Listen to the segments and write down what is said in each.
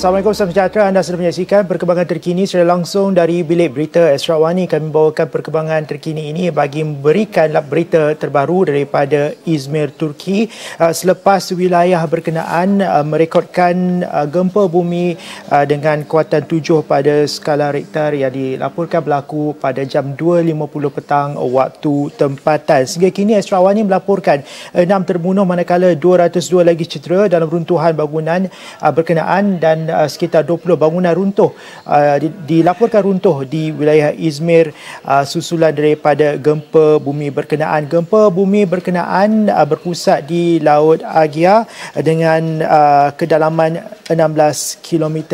Assalamualaikum, salam sejahtera. Anda sedang menyaksikan perkembangan terkini secara langsung dari Bilik Berita Astro AWANI. Kami membawakan perkembangan terkini ini bagi memberikan berita terbaru daripada Izmir, Turki. Selepas wilayah berkenaan merekodkan gempa bumi dengan kuatan 7 pada skala Richter yang dilaporkan berlaku pada jam 2.50 petang waktu tempatan. Sehingga kini Astro AWANI melaporkan 6 terbunuh manakala 202 lagi cedera dalam runtuhan bangunan berkenaan dan sekitar 20 bangunan runtuh dilaporkan runtuh di wilayah Izmir susulan daripada gempa bumi berkenaan. Gempa bumi berkenaan berpusat di Laut Aegea dengan kedalaman 16 km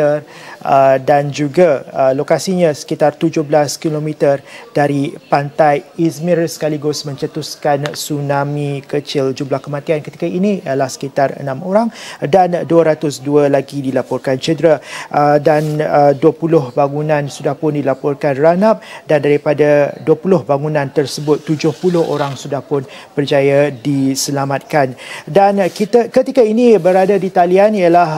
dan juga lokasinya sekitar 17 km dari Pantai Izmir sekaligus mencetuskan tsunami kecil. Jumlah kematian ketika ini adalah sekitar 6 orang dan 202 lagi dilaporkan cedera dan 20 bangunan sudah pun dilaporkan ranap dan daripada 20 bangunan tersebut 70 orang sudah pun berjaya diselamatkan. Dan kita ketika ini berada di talian ialah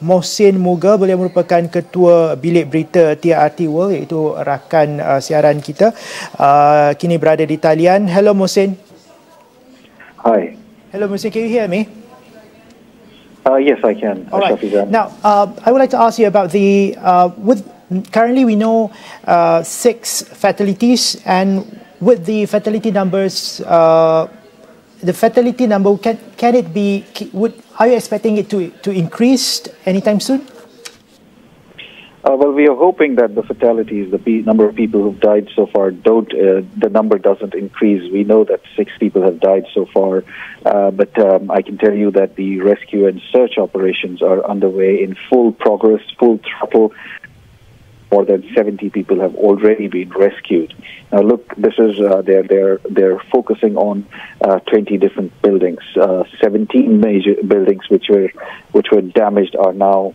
Mohsin Muga, beliau merupakan Ketua Bilik Berita TRT World, iaitu rakan siaran kita, kini berada di talian. Hello Mohsin. Hi. Hello Mohsin, can you hear me? Yes, I can. All right. Now, I would like to ask you about the currently we know 6 fatalities, and with the fatality numbers, the fatality number can it be? Are you expecting it to increase anytime soon? Well, we are hoping that the fatalities, the number of people who've died so far, the number doesn't increase. We know that 6 people have died so far, but I can tell you that the rescue and search operations are underway in full progress, full throttle. More than 70 people have already been rescued. Now, look, this is they're focusing on 20 different buildings. 17 major buildings which were damaged are now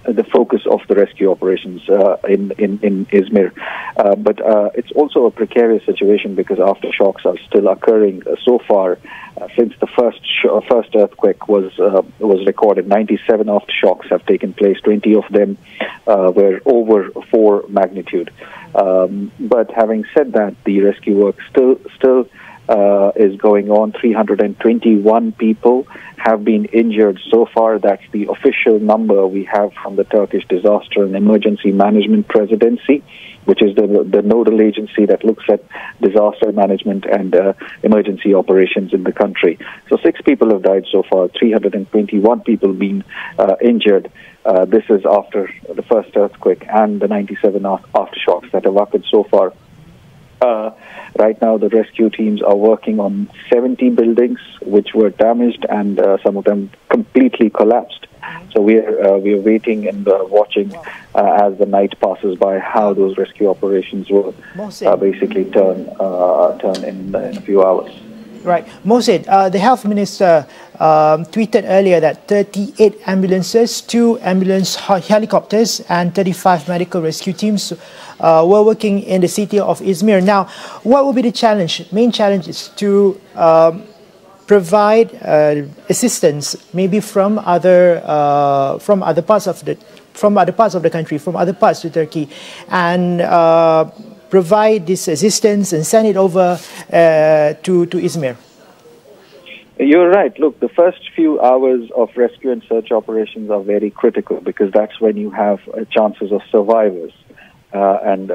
the focus of the rescue operations in Izmir. But it's also a precarious situation because aftershocks are still occurring so far. Since the first earthquake was recorded, 97 aftershocks have taken place. 20 of them were over 4 magnitude. But having said that, the rescue work still is going on. 321 people have been injured so far. That's the official number we have from the Turkish Disaster and Emergency Management Presidency, which is the nodal agency that looks at disaster management and emergency operations in the country. So 6 people have died so far, 321 people been injured. This is after the first earthquake and the 97 aftershocks that have occurred so far. Right now, the rescue teams are working on 70 buildings which were damaged, and some of them completely collapsed. So we are waiting and watching as the night passes by how those rescue operations will basically turn in a few hours. Right. Mohsin, the health minister tweeted earlier that 38 ambulances, 2 ambulance helicopters and 35 medical rescue teams were working in the city of Izmir. Now, what will be the challenge? Main challenge is to provide assistance, maybe from other parts of the country, from other parts of Turkey, and provide this assistance and send it over to Izmir. You're right. Look, the first few hours of rescue and search operations are very critical because that's when you have chances of survivors and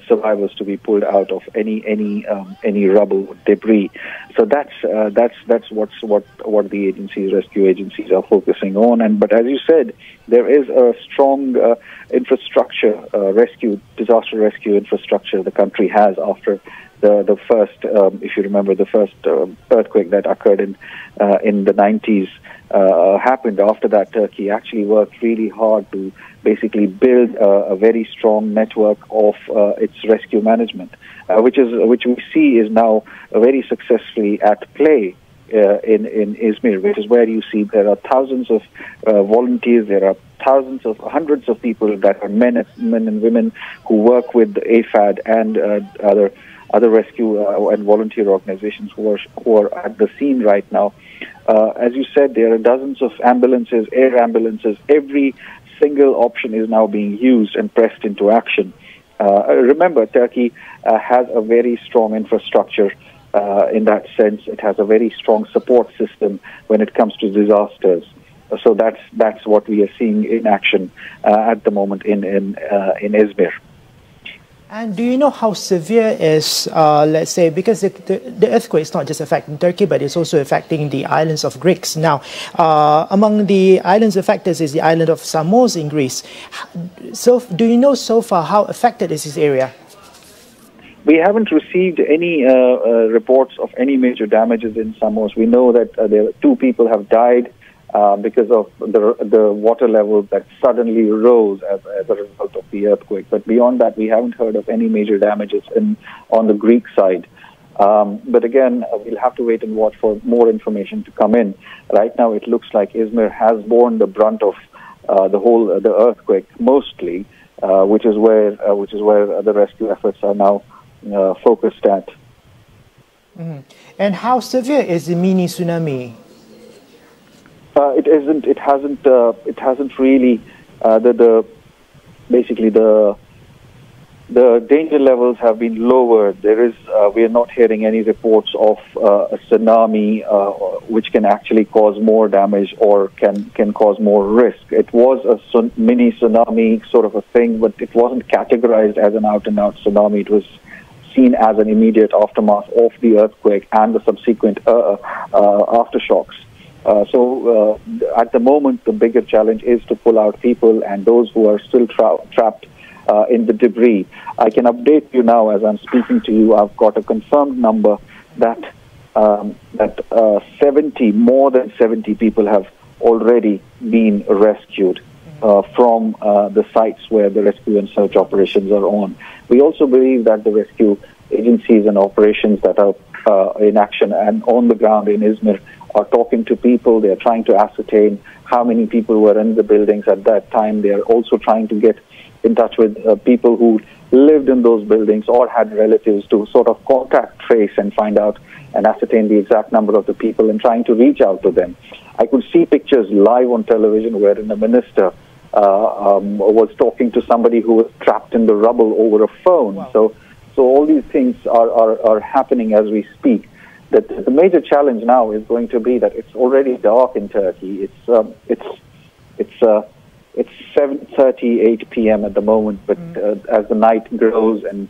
survivors to be pulled out of any rubble, debris. So that's what the rescue agencies are focusing on. But as you said, there is a strong infrastructure, disaster rescue infrastructure the country has after the first, if you remember, the first earthquake that occurred in the 90s happened. After that, Turkey actually worked really hard to basically build a very strong network of its rescue management, which we see is now very successfully at play in Izmir, which is where you see there are thousands of volunteers, there are hundreds of people that are men and women who work with the AFAD and other rescue and volunteer organizations who are at the scene right now. As you said, there are dozens of ambulances, air ambulances, every single option is now being used and pressed into action. Remember, Turkey has a very strong infrastructure in that sense. It has a very strong support system when it comes to disasters. So that's what we are seeing in action at the moment in Izmir. And do you know how severe is, let's say, because the earthquake is not just affecting Turkey, but it's also affecting the islands of Greece. Now, among the islands affected is the island of Samos in Greece. So, do you know so far how affected is this area? We haven't received any reports of any major damages in Samos. We know that there 2 people have died because of the water level that suddenly rose as a result of the earthquake. But beyond that, we haven't heard of any major damages on the Greek side. But again, we'll have to wait and watch for more information to come in. Right now, it looks like Izmir has borne the brunt of the earthquake mostly, which is where the rescue efforts are now focused at. Mm-hmm. And how severe is the mini tsunami? It isn't. It hasn't really. Basically the danger levels have been lowered. We are not hearing any reports of a tsunami which can actually cause more damage or can cause more risk. It was a mini tsunami sort of a thing, but it wasn't categorized as an out-and-out tsunami. It was seen as an immediate aftermath of the earthquake and the subsequent aftershocks. So at the moment, the bigger challenge is to pull out people and those who are still trapped in the debris. I can update you now as I'm speaking to you. I've got a confirmed number that more than 70 people have already been rescued from the sites where the rescue and search operations are on. We also believe that the rescue agencies and operations that are in action and on the ground in Izmir are talking to people. They are trying to ascertain how many people were in the buildings at that time. They are also trying to get in touch with people who lived in those buildings or had relatives to sort of contact trace and find out and ascertain the exact number of the people and trying to reach out to them. I could see pictures live on television wherein a minister was talking to somebody who was trapped in the rubble over a phone. Wow. So all these things are happening as we speak. The major challenge now is going to be that it's already dark in Turkey. It's 7:38 p.m. at the moment, but as the night grows and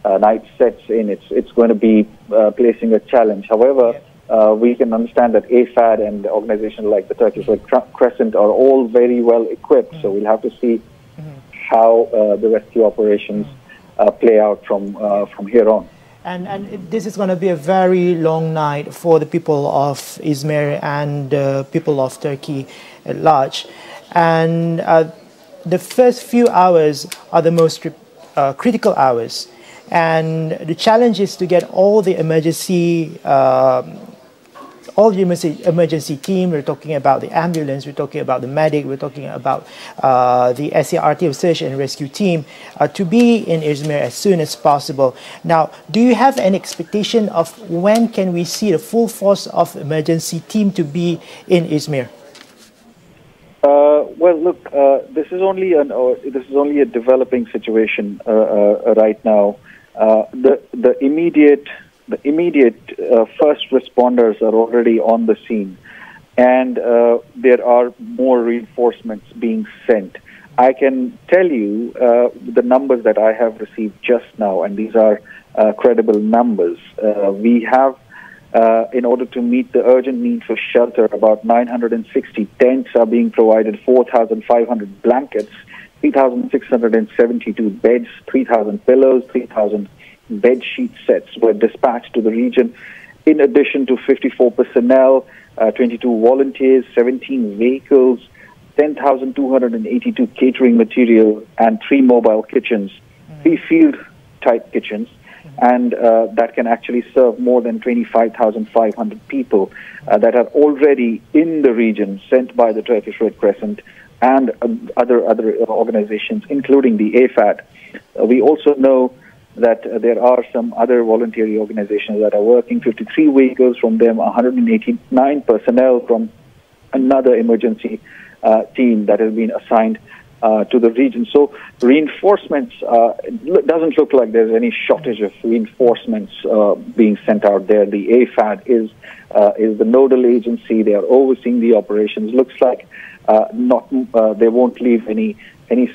night sets in, it's going to be placing a challenge. However, we can understand that AFAD and organizations like the Turkish Red Crescent are all very well equipped. So we'll have to see how the rescue operations play out from here on. And this is going to be a very long night for the people of Izmir and people of Turkey at large. And the first few hours are the most critical hours. And the challenge is to get all the emergency team. We're talking about the ambulance, we're talking about the medic, we're talking about the SART, search and rescue team, to be in Izmir as soon as possible. Now, do you have an expectation of when can we see the full force of emergency team to be in Izmir? Well, look, this is only a developing situation right now. The immediate first responders are already on the scene, and there are more reinforcements being sent. I can tell you the numbers that I have received just now, and these are credible numbers. We have, in order to meet the urgent need for shelter, about 960 tents are being provided, 4,500 blankets, 3,672 beds, 3,000 pillows, 3,000 bed sheet sets were dispatched to the region, in addition to 54 personnel, 22 volunteers, 17 vehicles, 10,282 catering material, and 3 mobile kitchens, 3 field-type kitchens, and that can actually serve more than 25,500 people that are already in the region, sent by the Turkish Red Crescent and other organizations, including the AFAD. We also know that there are some other voluntary organizations that are working, 53 vehicles from them, 189 personnel from another emergency team that has been assigned to the region. So reinforcements, it doesn't look like there's any shortage of reinforcements being sent out there. The AFAD is the nodal agency. They are overseeing the operations. Looks like they won't leave any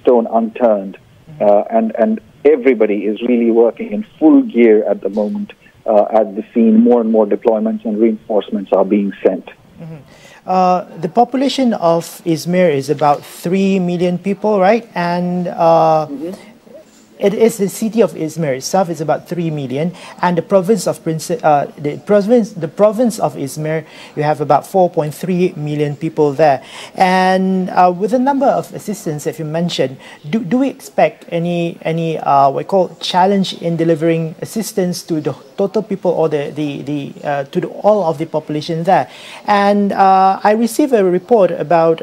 stone unturned, and everybody is really working in full gear at the moment at the scene. More and more deployments and reinforcements are being sent. The population of Izmir is about 3 million people, right? And it is the city of Izmir itself is about 3 million, and the province of the province of Izmir, you have about 4.3 million people there. And with the number of assistants that you mentioned, do we expect any what we call challenge in delivering assistance to the total people or all of the population there? And I received a report about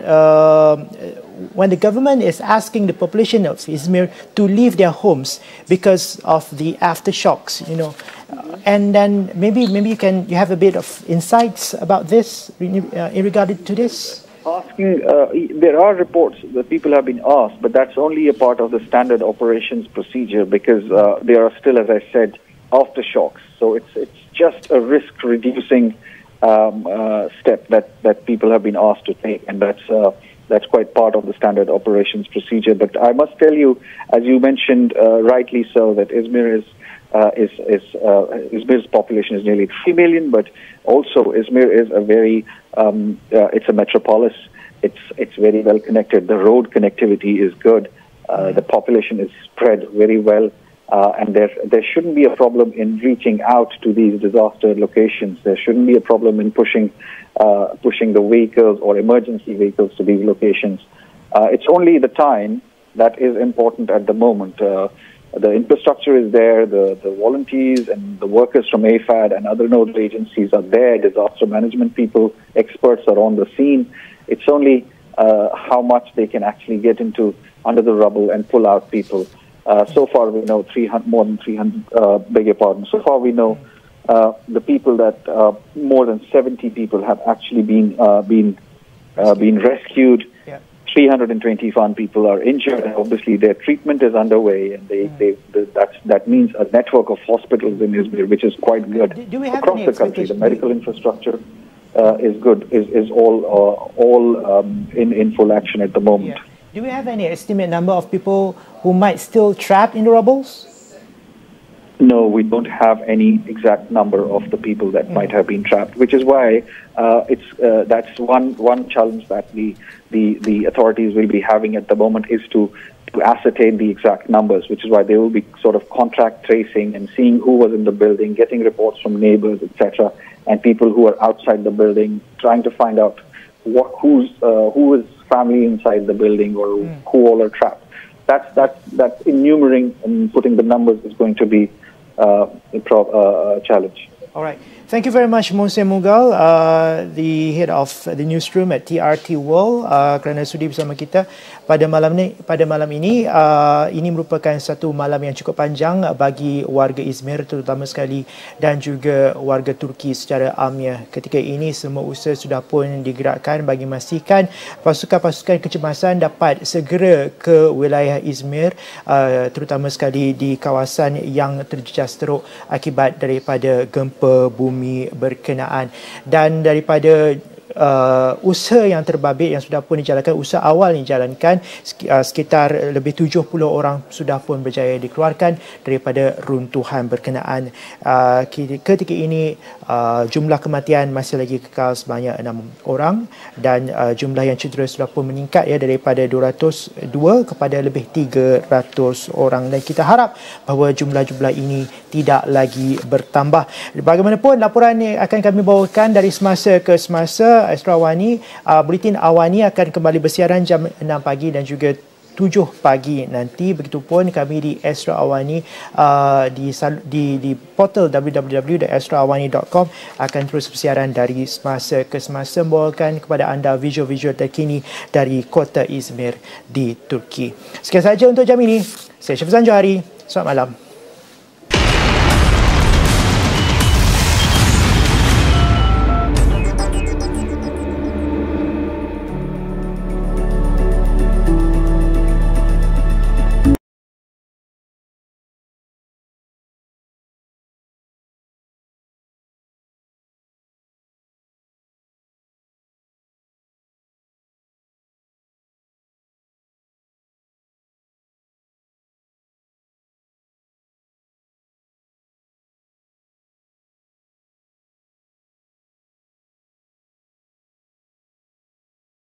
when the government is asking the population of Izmir to leave their homes because of the aftershocks, and then maybe you have a bit of insights about this in regard to this. There are reports that people have been asked, but that's only a part of the standard operations procedure because there are still, as I said, aftershocks. So it's just a risk-reducing step that people have been asked to take, and that's quite part of the standard operations procedure. But I must tell you, as you mentioned rightly so, that Izmir's population is nearly 3 million, but also Izmir is a very it's a metropolis. It's very well connected. The road connectivity is good. The population is spread very well. And there shouldn't be a problem in reaching out to these disaster locations. There shouldn't be a problem in pushing the vehicles or emergency vehicles to these locations. It's only the time that is important at the moment. The infrastructure is there, the volunteers and the workers from AFAD and other nodal agencies are there, disaster management people, experts are on the scene. It's only how much they can actually get under the rubble and pull out people. So far we know more than 300, beg your pardon. So far we know the people that more than 70 people have actually been rescued. Yeah. 321 people are injured, and obviously their treatment is underway, and that means a network of hospitals in Izmir, which is quite good. Do we have across the country? The medical infrastructure is good, is all in full action at the moment. Yeah. Do we have any estimate number of people who might still trapped in the rubbles? No, we don't have any exact number of the people that might have been trapped, which is why that's one challenge that the authorities will be having at the moment is to ascertain the exact numbers, which is why they will be sort of contact tracing and seeing who was in the building, getting reports from neighbors, etc., and people who are outside the building, trying to find out who is family inside the building or who all are trapped. That's enumerating and putting the numbers is going to be a challenge. All right. Thank you very much, Mohsen Mughal, the head of the newsroom at TRT World, kerana sudi bersama kita pada malam ini. Ini merupakan satu malam yang cukup panjang bagi warga Izmir terutama sekali dan juga warga Turki secara amnya. Ketika ini semua usaha sudah pun digerakkan bagi memastikan pasukan-pasukan kecemasan dapat segera ke wilayah Izmir, terutama sekali di kawasan yang terjejas teruk akibat daripada gempa bumi berkenaan. Dan daripada usaha yang terbabit yang sudah pun dijalankan, usaha awal yang dijalankan, sekitar lebih 70 orang sudah pun berjaya dikeluarkan daripada runtuhan berkenaan. Ketika ini jumlah kematian masih lagi kekal sebanyak 6 orang dan jumlah yang cedera sudah pun meningkat daripada 202 kepada lebih 300 orang, dan kita harap bahawa jumlah-jumlah ini tidak lagi bertambah. Bagaimanapun laporan ini akan kami bawakan dari semasa ke semasa. Astro AWANI, Buletin AWANI akan kembali bersiaran jam 6 pagi dan juga 7 pagi nanti. Begitupun kami di Astro AWANI di portal www.astroawani.com akan terus bersiaran dari semasa ke semasa, membawakan kepada anda visual-visual terkini dari kota Izmir di Turki. Sekian sahaja untuk jam ini. Saya Syafizan Johari. Selamat malam.